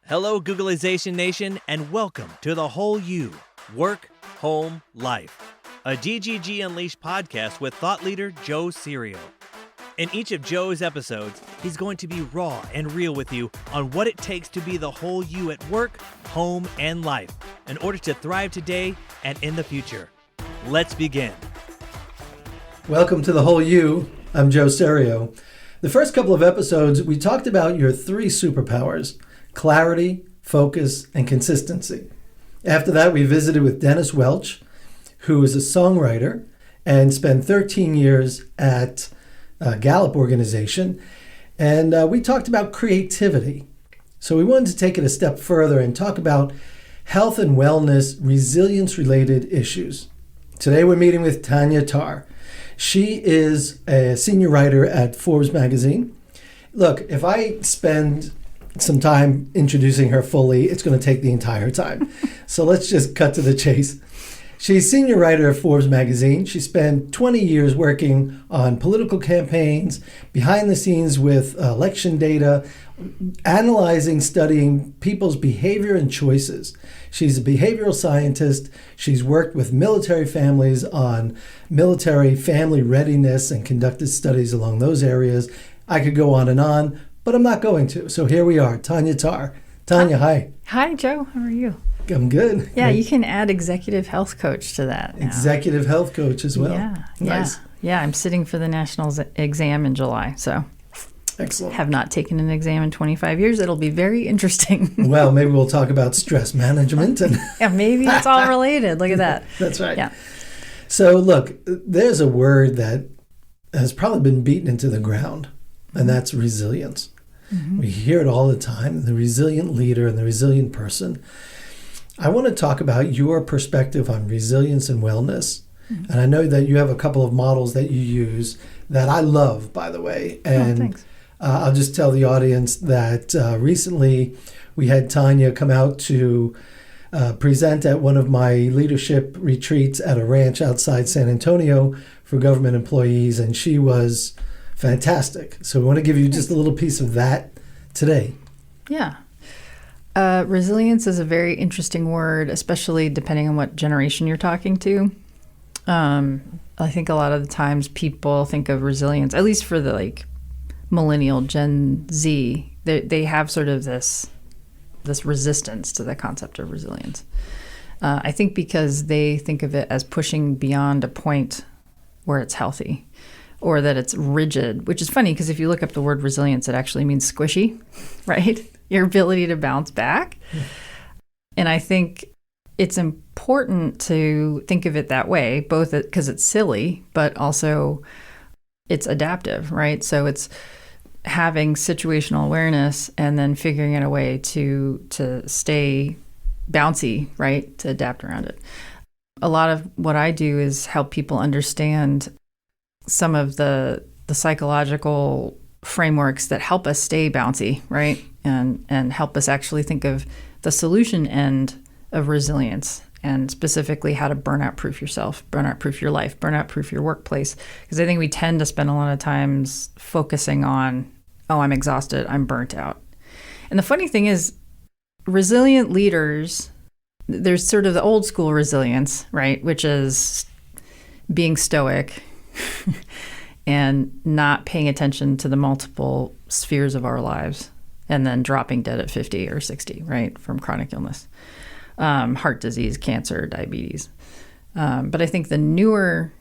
Hello, Googleization Nation, and welcome to The Whole You, Work, Home, Life, a GGG Unleashed podcast with thought leader Joe Serio. In each of Joe's episodes, he's going to be raw and real with you on what it takes to be the whole you at work, home, and life in order to thrive today and in the future. Let's begin. Welcome to The Whole You. I'm Joe Serio. The first couple of episodes, we talked about your three superpowers: clarity, focus, and consistency. After that, we visited with Dennis Welch, who is a songwriter and spent 13 years at Gallup organization. And we talked about creativity. So we wanted to take it a step further and talk about health and wellness, resilience-related issues. Today, we're meeting with Tanya Tarr. She is a senior writer at Forbes magazine. Look, if I spend some time introducing her fully, it's going to take the entire time. So let's just cut to the chase. She's senior writer at Forbes magazine. She spent 20 years working on political campaigns, behind the scenes with election data, analyzing, studying people's behavior and choices. She's a behavioral scientist. She's worked with military families on military family readiness and conducted studies along those areas. I could go on, but I'm not going to. So here we are, Tanya Tarr. Tanya, hi. Hi, Joe. How are you? I'm good. Yeah, you can add executive health coach to that now. Executive health coach as well. Yeah, nice. Yeah, I'm sitting for the national exam in July, so excellent. Have not taken an exam in 25 years. It'll be very interesting. Well, maybe we'll talk about stress management. Yeah, maybe it's all related. Look at that. That's right. Yeah. So look, there's a word that has probably been beaten into the ground, and that's resilience. Mm-hmm. We hear it all the time, the resilient leader and the resilient person. I want to talk about your perspective on resilience and wellness. Mm-hmm. And I know that you have a couple of models that you use that I love, by the way. And thanks. I'll just tell the audience that recently we had Tanya come out to present at one of my leadership retreats at a ranch outside San Antonio for government employees, and she was fantastic. So we want to give you just a little piece of that today. Yeah. Resilience is a very interesting word, especially depending on what generation you're talking to. I think a lot of the times people think of resilience, at least for the millennial Gen Z, they have sort of this resistance to the concept of resilience. I think because they think of it as pushing beyond a point where it's healthy, or that it's rigid, which is funny because if you look up the word resilience, it actually means squishy, right? Your ability to bounce back. Yeah. And I think it's important to think of it that way, both because it's silly, but also it's adaptive, right? So it's having situational awareness and then figuring out a way to stay bouncy, right? To adapt around it. A lot of what I do is help people understand some of the psychological frameworks that help us stay bouncy, right? And help us actually think of the solution end of resilience, and specifically how to burnout proof yourself, burnout proof your life, burnout proof your workplace. Because I think we tend to spend a lot of times focusing on, oh, I'm exhausted, I'm burnt out. And the funny thing is, resilient leaders, there's sort of the old school resilience, right? Which is being stoic and not paying attention to the multiple spheres of our lives, and then dropping dead at 50 or 60, right, from chronic illness, heart disease, cancer, diabetes. But I think the newer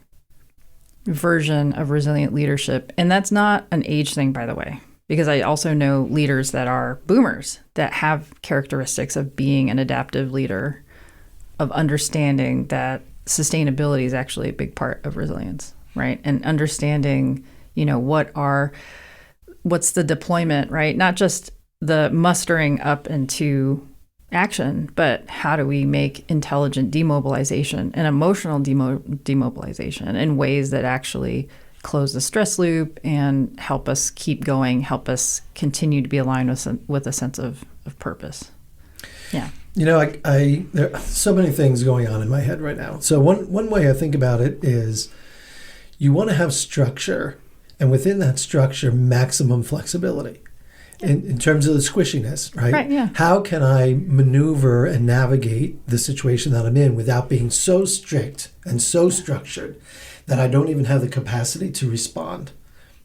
version of resilient leadership, and that's not an age thing, by the way, because I also know leaders that are boomers that have characteristics of being an adaptive leader, of understanding that sustainability is actually a big part of resilience, right? And understanding, what's the deployment, right? Not just the mustering up into action, but how do we make intelligent demobilization and emotional demobilization in ways that actually close the stress loop and help us keep going, help us continue to be aligned with a sense of purpose. Yeah. There are so many things going on in my head right now. So one way I think about it is you want to have structure, and within that structure, maximum flexibility. in terms of the squishiness, right? Right, yeah. How can I maneuver and navigate the situation that I'm in without being so strict and so structured that I don't even have the capacity to respond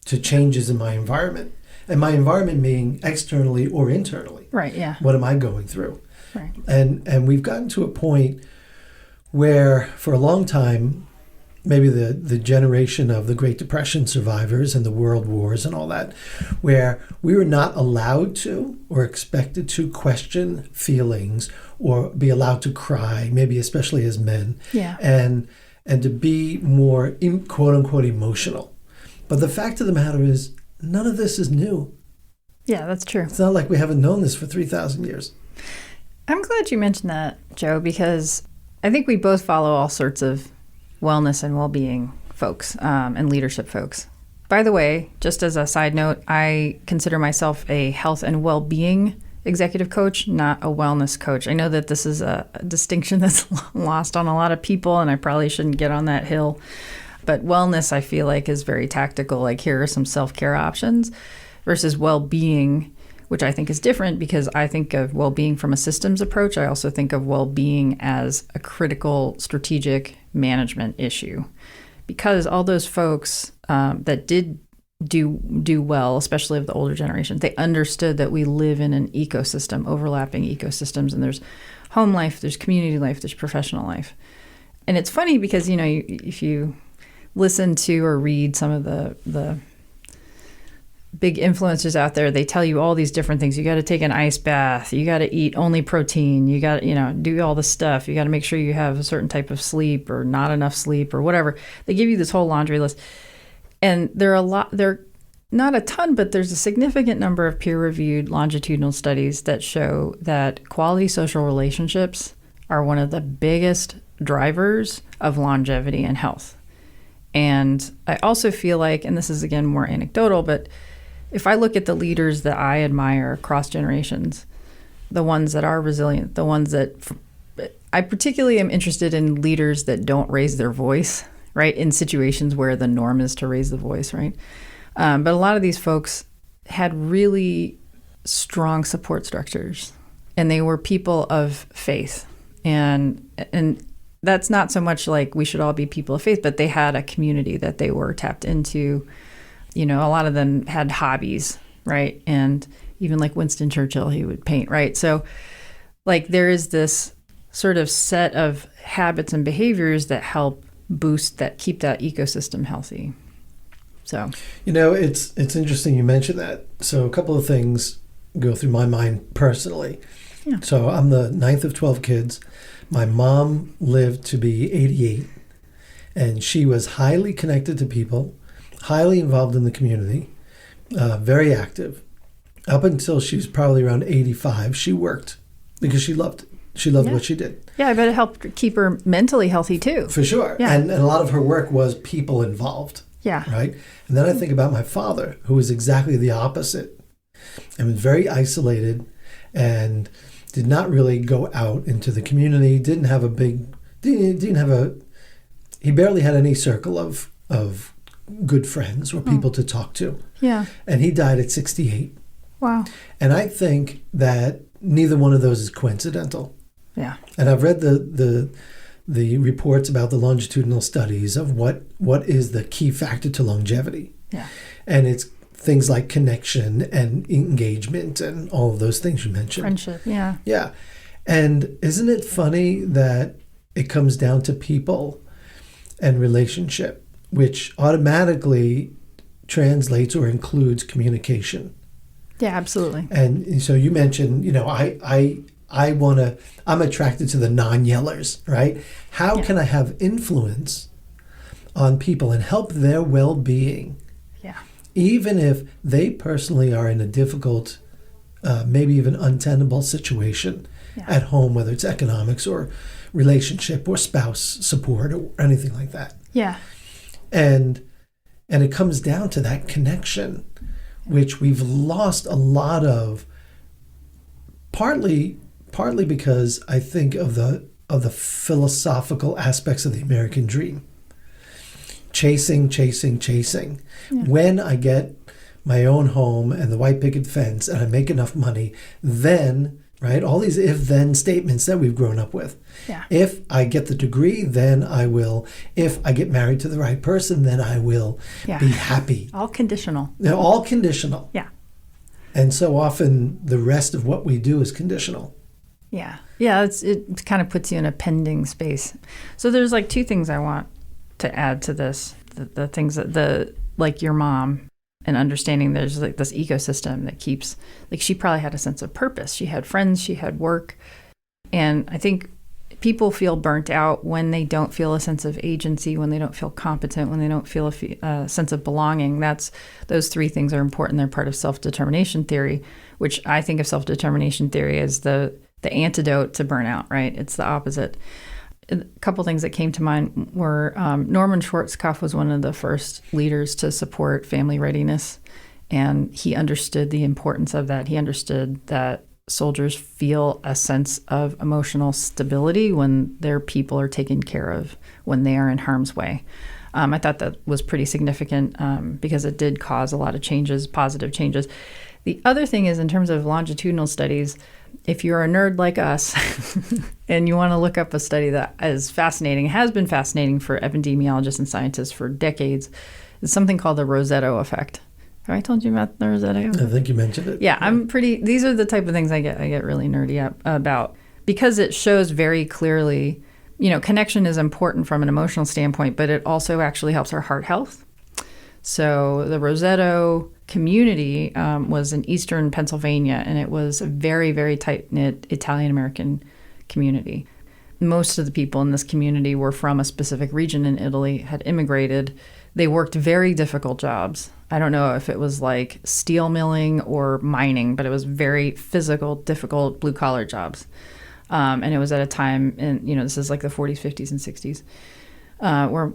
to changes in my environment? And my environment being externally or internally. Right, yeah. What am I going through? Right. And we've gotten to a point where for a long time, maybe the generation of the Great Depression survivors and the world wars and all that, where we were not allowed to or expected to question feelings or be allowed to cry, maybe especially as men, Yeah. and to be more quote unquote emotional. But the fact of the matter is, none of this is new. Yeah, that's true. It's not like we haven't known this for 3,000 years. I'm glad you mentioned that, Joe, because I think we both follow all sorts of wellness and well-being folks and leadership folks. By the way, just as a side note, I consider myself a health and well-being executive coach, not a wellness coach. I know that this is a distinction that's lost on a lot of people, and I probably shouldn't get on that hill. But wellness, I feel like, is very tactical. Like, here are some self-care options versus well-being, which I think is different because I think of well-being from a systems approach. I also think of well-being as a critical strategic management issue, because all those folks that did do well, especially of the older generation, they understood that we live in an ecosystem, overlapping ecosystems, and there's home life, there's community life, there's professional life. And it's funny because, you know, if you listen to or read some of the big influencers out there, they tell you all these different things. You got to take an ice bath. You got to eat only protein. You got to, you know, do all this stuff. You got to make sure you have a certain type of sleep or not enough sleep or whatever. They give you this whole laundry list. And there are not a ton, but there's a significant number of peer-reviewed longitudinal studies that show that quality social relationships are one of the biggest drivers of longevity and health. And I also feel like, and this is again more anecdotal, but if I look at the leaders that I admire across generations, the ones that are resilient, the ones that I particularly am interested in, leaders that don't raise their voice, right, in situations where the norm is to raise the voice, right? But a lot of these folks had really strong support structures, and they were people of faith. And that's not so much like we should all be people of faith, but they had a community that they were tapped into. You know, a lot of them had hobbies, right? And even like Winston Churchill, he would paint, right? So like there is this sort of set of habits and behaviors that help boost that, keep that ecosystem healthy. So, you know, it's interesting you mentioned that. So a couple of things go through my mind personally. Yeah. So I'm the 9th of 12 kids. My mom lived to be 88, and she was highly connected to people, highly involved in the community, very active. Up until she was probably around 85, she worked because she loved it. She loved what she did. Yeah, I bet it helped keep her mentally healthy too. For sure. Yeah. And a lot of her work was people involved. Yeah. Right? And then I think about my father, who was exactly the opposite and was very isolated and did not really go out into the community, he barely had any circle of good friends or people to talk to. Yeah. And he died at 68. Wow. And I think that neither one of those is coincidental. Yeah. And I've read the reports about the longitudinal studies of what is the key factor to longevity. Yeah. And it's things like connection and engagement and all of those things you mentioned. Friendship, yeah. Yeah. And isn't it funny that it comes down to people and relationship, which automatically translates or includes communication? Yeah, absolutely. And so you mentioned, you know, I'm attracted to the non-yellers, right? How can I have influence on people and help their well-being? Yeah. Even if they personally are in a difficult, maybe even untenable situation at home, whether it's economics or relationship or spouse support or anything like that. Yeah. And it comes down to that connection, which we've lost a lot of, partly because I think of the philosophical aspects of the American dream. Chasing. Yeah. When I get my own home and the white picket fence and I make enough money, then, right? All these if-then statements that we've grown up with. Yeah. If I get the degree, then I will. If I get married to the right person, then I will be happy. All conditional. They're all conditional. Yeah. And so often the rest of what we do is conditional. Yeah. Yeah, it kind of puts you in a pending space. So there's like two things I want to add to this. The things that like your mom and understanding there's like this ecosystem that keeps, like she probably had a sense of purpose. She had friends, she had work. And I think people feel burnt out when they don't feel a sense of agency, when they don't feel competent, when they don't feel a sense of belonging. Those three things are important. They're part of self-determination theory, which I think of self-determination theory as the antidote to burnout, right? It's the opposite. A couple things that came to mind were Norman Schwarzkopf was one of the first leaders to support family readiness, and he understood the importance of that. He understood that soldiers feel a sense of emotional stability when their people are taken care of, when they are in harm's way. I thought that was pretty significant because it did cause a lot of changes, positive changes. The other thing is in terms of longitudinal studies, if you're a nerd like us and you want to look up a study that is fascinating, has been fascinating for epidemiologists and scientists for decades, it's something called the Rossetto effect. Have I told you about the Rossetto? I think you mentioned it. Yeah, these are the type of things I get really nerdy about because it shows very clearly, connection is important from an emotional standpoint, but it also actually helps our heart health. So the Rossetto community was in eastern Pennsylvania, and it was a very, very tight-knit Italian-American community. Most of the people in this community were from a specific region in Italy, had immigrated. They worked very difficult jobs. I don't know if it was like steel milling or mining, but it was very physical, difficult, blue-collar jobs. And it was at a time, this is like the 40s, 50s, and 60s, where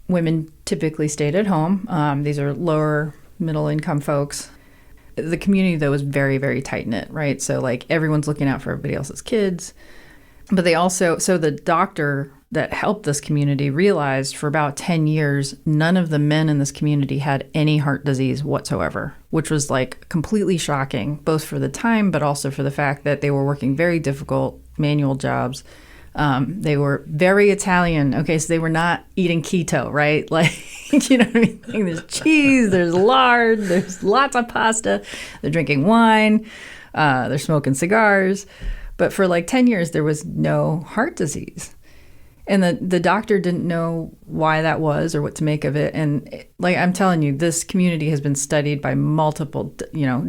women typically stayed at home. These are lower middle income folks. The community, though, was very, very tight-knit, right? So, like, everyone's looking out for everybody else's kids. But so the doctor that helped this community realized for about 10 years, none of the men in this community had any heart disease whatsoever, which was, like, completely shocking, both for the time, but also for the fact that they were working very difficult manual jobs. They were very Italian. Okay, so they were not eating keto, right? Like, you know what I mean? There's cheese, there's lard, there's lots of pasta. They're drinking wine, they're smoking cigars. But for like 10 years, there was no heart disease. And the doctor didn't know why that was or what to make of it. And like I'm telling you, this community has been studied by multiple,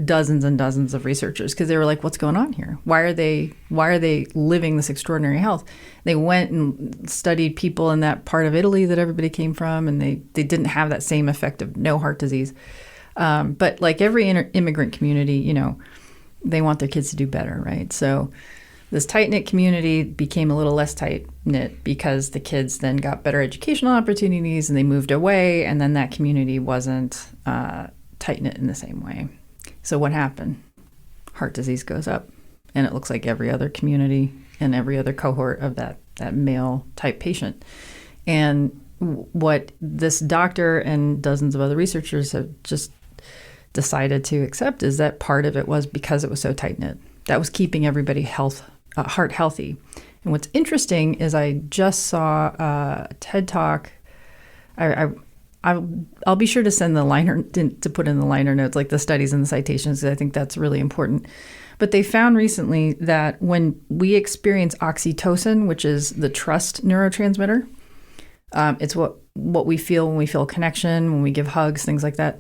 dozens and dozens of researchers because they were like, what's going on here? Why are they living this extraordinary health? They went and studied people in that part of Italy that everybody came from, and they didn't have that same effect of no heart disease. But like every immigrant community, they want their kids to do better, right? So this tight-knit community became a little less tight-knit because the kids then got better educational opportunities and they moved away, and then that community wasn't tight-knit in the same way. So what happened? Heart disease goes up, and it looks like every other community and every other cohort of that male-type patient. And what this doctor and dozens of other researchers have just decided to accept is that part of it was because it was so tight-knit. That was keeping everybody heart healthy. And what's interesting is I just saw a TED Talk. I'll be sure to send to put in the liner notes, like the studies and the citations, because I think that's really important. But they found recently that when we experience oxytocin, which is the trust neurotransmitter, it's what we feel when we feel connection, when we give hugs, things like that.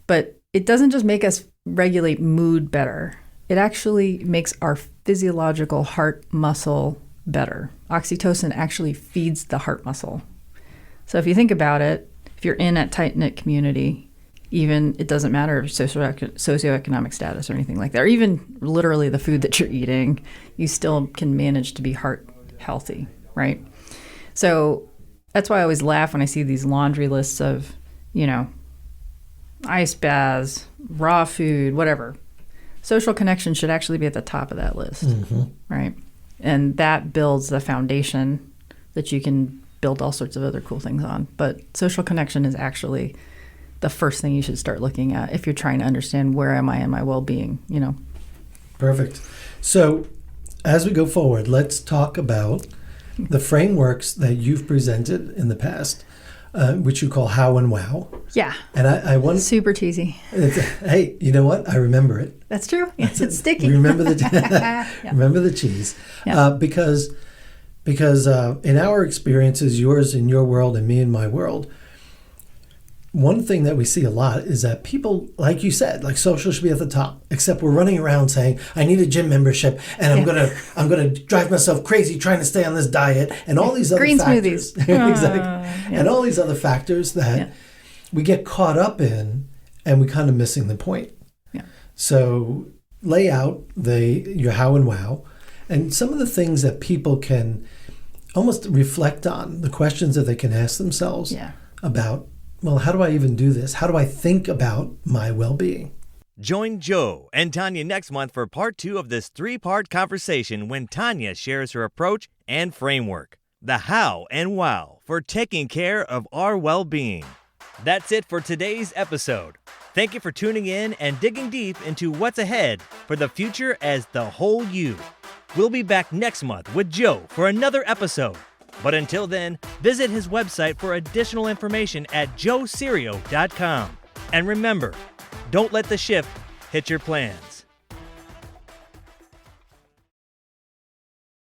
But it doesn't just make us regulate mood better. It actually makes our physiological heart muscle better. Oxytocin actually feeds the heart muscle. So if you think about it, if you're in a tight-knit community, even it doesn't matter if socioeconomic status or anything like that, or even literally the food that you're eating, you still can manage to be heart healthy, right? So that's why I always laugh when I see these laundry lists of, ice baths, raw food, whatever. Social connection should actually be at the top of that list, right? And that builds the foundation that you can build all sorts of other cool things on. But social connection is actually the first thing you should start looking at if you're trying to understand where am I in my well-being, Perfect. So as we go forward, let's talk about the frameworks that you've presented in the past, which you call how and wow. Yeah. And I want super cheesy. Hey, you know what? I remember it. That's true. Yes, it's sticky. We remember remember the cheese. Yeah. Because in our experiences, yours in your world and me in my world, one thing that we see a lot is that people, like you said, like social should be at the top, except we're running around saying, I need a gym membership and I'm gonna drive myself crazy trying to stay on this diet and all these other green factors. smoothies. Exactly. Yeah. And all these other factors that we get caught up in and we kind of missing the point. Yeah. So lay out your how and wow and some of the things that people can almost reflect on, the questions that they can ask themselves about, well, how do I even do this? How do I think about my well-being? Join Joe and Tanya next month for part 2 of this 3-part conversation when Tanya shares her approach and framework, the how and wow for taking care of our well-being. That's it for today's episode. Thank you for tuning in and digging deep into what's ahead for the future as the whole you. We'll be back next month with Joe for another episode. But until then, visit his website for additional information at joeserio.com. And remember, don't let the shift hit your plans.